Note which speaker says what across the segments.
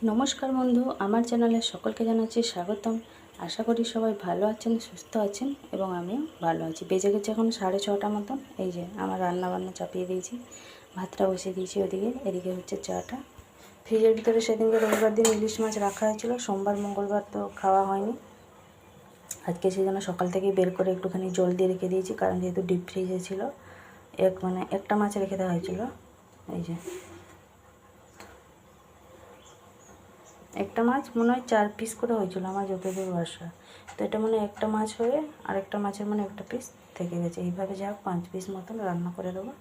Speaker 1: নমস্কার বন্ধু, আমার চ্যানেলে সকলকে জানাচ্ছি স্বাগতম। আশা করি সবাই ভালো আছেন, সুস্থ আছেন এবং আমিও ভালো আছি। বেজে গেছে এখন 6:30 মতন। এই যে আমার রান্না বান্না চাপিয়ে দিয়েছি, ভাতটা বসিয়ে দিয়েছি ওদিকে, এদিকে হচ্ছে চাটা। ফ্রিজের ভিতরে সেদিনকে রবিবার দিন ইলিশ মাছ রাখা হয়েছিল, সোমবার মঙ্গলবার তো খাওয়া হয়নি। আজকে সেই জন্য সকাল থেকেই বের করে একটুখানি জল দিয়ে রেখে দিয়েছি, কারণ যেহেতু ডিপ ফ্রিজে ছিল। একটা মাছ রেখে দেওয়া হয়েছিল। এই যে একটা মাছ মনে হয় 4 পিস করে হয়েছিল আমার যতদূর ভরসা। তো এটা মানে একটা মাছ হয়ে আরেকটা মাছের মানে একটা পিস থেকে গেছে। এইভাবে যা 5 পিস মতন রান্না করে দেবো।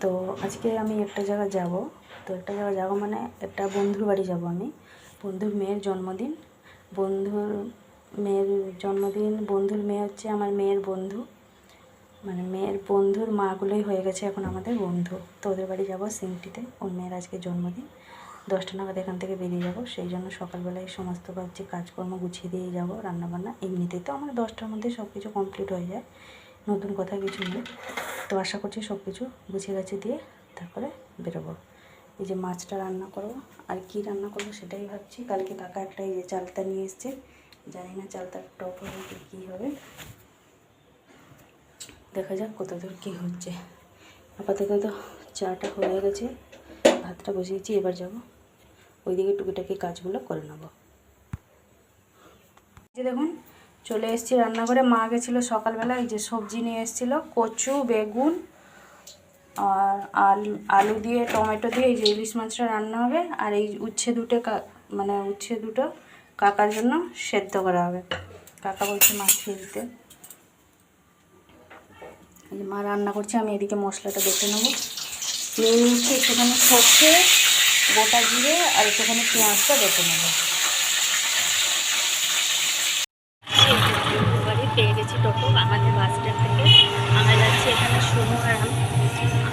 Speaker 1: তো আজকে আমি একটা জায়গায় যাব। তো একটা জায়গায় যাবো মানে একটা বন্ধুর বাড়ি যাব আমি। বন্ধুর মেয়ের জন্মদিন। বন্ধুর মেয়ে হচ্ছে আমার মেয়ের বন্ধু, মানে মেয়ের বন্ধুর মাগুলোই হয়ে গেছে এখন আমাদের বন্ধু। তো ওদের বাড়ি যাবো সিংটিতে, ওর মেয়ের আজকে জন্মদিন। 10টা নাগাদ এখান থেকে বেরিয়ে যাব। সেই জন্য সকালবেলায় সমস্ত কাজকর্ম গুছিয়ে দিয়ে যাব। রান্নাবান্না এমনিতেই তো আমার 10টার মধ্যে সব কিছু কমপ্লিট হয়ে যায়, নতুন কথা কিছু নেই। তো আশা করছি সব কিছু গুছিয়ে গাছে দিয়ে তারপরে বেরোবো। এই যে মাছটা রান্না করবো, আর কি রান্না করবো সেটাই ভাবছি। কালকে কাকা একটা এই যে চালতা নিয়ে এসছে, জানি না চালতার টক হবে কি কী হবে, দেখা যাক কতদূর কী হচ্ছে। আপাতত তো চাটা হয়ে গেছে, ভাতটা বসিয়েছি, এবার যাব ওইদিকে টুকিটাকি কাজগুলো করে নেব। যে দেখুন চলে এসেছি রান্নাঘরে। মা গেছিলো সকালবেলা, এই যে সবজি নিয়ে এসেছিলো, কচু, বেগুন আর আলু দিয়ে টমেটো দিয়ে এই যে ইলিশ মাছটা রান্না হবে। আর এই উচ্ছে দুটো কাকার জন্য সেদ্ধ করা হবে। কাকা বলছে মাছ খেয়ে দিতে। এই যে মা রান্না করছে, আমি এদিকে মশলাটা বেটে নেবো। নিয়ে নিচ্ছি একটুখানি সর্ষে, গোটা জিরে আর একটুখানি পেঁয়াজটা বেটে নেবো। বাড়ি পেয়ে গেছি টোটো আমাদের বাস স্ট্যান্ড থেকে। আমরা যাচ্ছি এখানে শুনো আর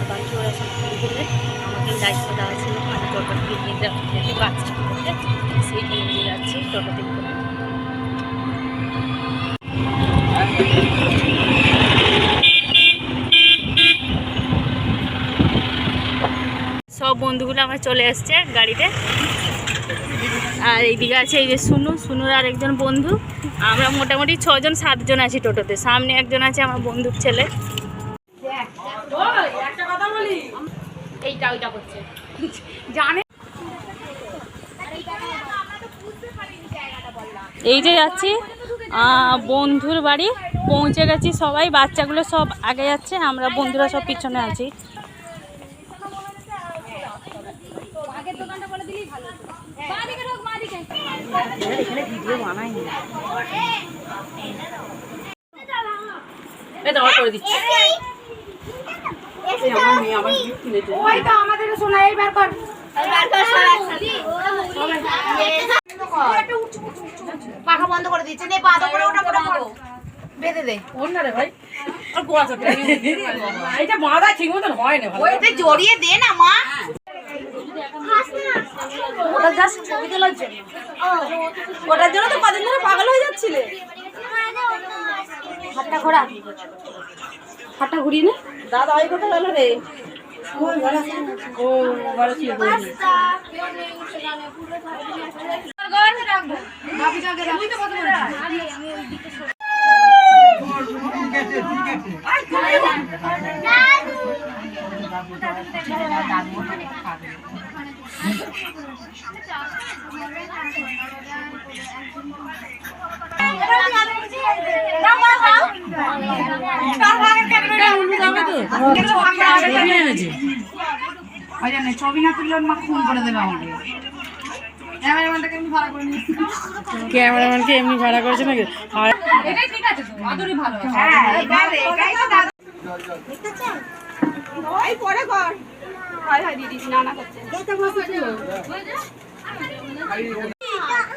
Speaker 1: বাকি ওরা সব দিলে আমাকে দায়িত্ব দেওয়া ছিল, মানে টোটো থেকে নিয়ে যাচ্ছি বাস স্ট্যান্ড থেকে, সেই নিয়ে যাচ্ছি টোটো থেকে। সব বন্ধুগুলো আমার চলে এসছে গাড়িতে। আর এইদিকে আছে এই যে সুনুর আর একজন বন্ধু। আমরা মোটামুটি 6-7 জন আছি টোটোতে। সামনে একজন আছে আমার বন্ধুর ছেলে। এই যে যাচ্ছি বন্ধুর বাড়ি, পৌঁছে গেছি সবাই। বাচ্চাগুলো সব আগে যাচ্ছে, আমরা বন্ধুরা সব পিছনে আছি। এখানে ভিডিও বানাই নি, এটা করে দিচ্ছি। আমার মেয়ে আবার গিফট কিনেছে, ওইটা আমাদের শোনা। এই বার কর, পাখা বন্ধ করে দিচ্ছে। নে বাঁধো করে ওটা বাঁধো, বেঁধে দে। কোন না রে ভাই, আর গোয়া চটে এইটা বাঁধা ঠিক মতন হয় না ভাই। ওইটা জড়িয়ে দে না মা। ওটার গাছ ছবি তোলার জন্য, ওটার জন্য তো কদিন ধরে পাগল হয়ে যাচ্ছিলে। হাতটা ঘোরা, হাতটা ঘুরিয়ে নে। দাদা ওই কথা গেল রে। ও বড় ছিল ছবি না তুললে মা খুন করে দেবে আমাকে। ক্যামেরাম্যানটাকে এমনি ভাড়া করে নিয়েছি। ক্যামেরাম্যানকে এমনি ভাড়া করেছে নাকি? এটাই ঠিক আছে তো, আদরই ভালো আছে। হ্যাঁ এটাই তো দাদা দেখতে চাই। এই পরে কর। হাই হাই দিদি নানা করছে। এটা বসে তো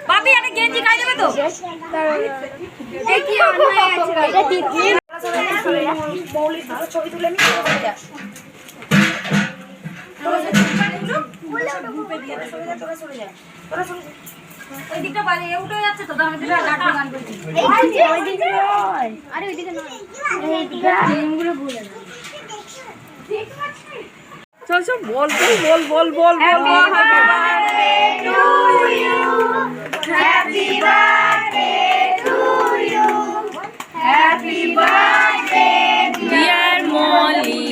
Speaker 1: বাপি আরে গেঞ্জি খাই দেবে তো। এই কি অন্যায় আছে এটা ঠিক নেই। বৌলি ছবি তুলে নি চলে যা। তোরা গ্রুপে দিয়ে তোরা চলে যা। তোরা চলে যা। ওই দিকটা বাড়ি উঠে যাচ্ছে তো, আমি দিকে গাড়ি গান করছি। ওই দিকে নয়, আরে ওই দিকে নয়, এই দিকে জিমগুলো ভুলে না। ঠিক আছে
Speaker 2: চল চল বল বল বল বল বল বল
Speaker 1: dear Molly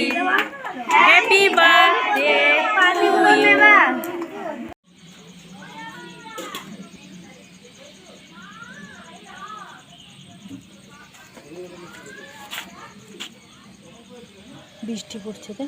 Speaker 1: happy birthday to you. বৃষ্টি পড়ছে তো।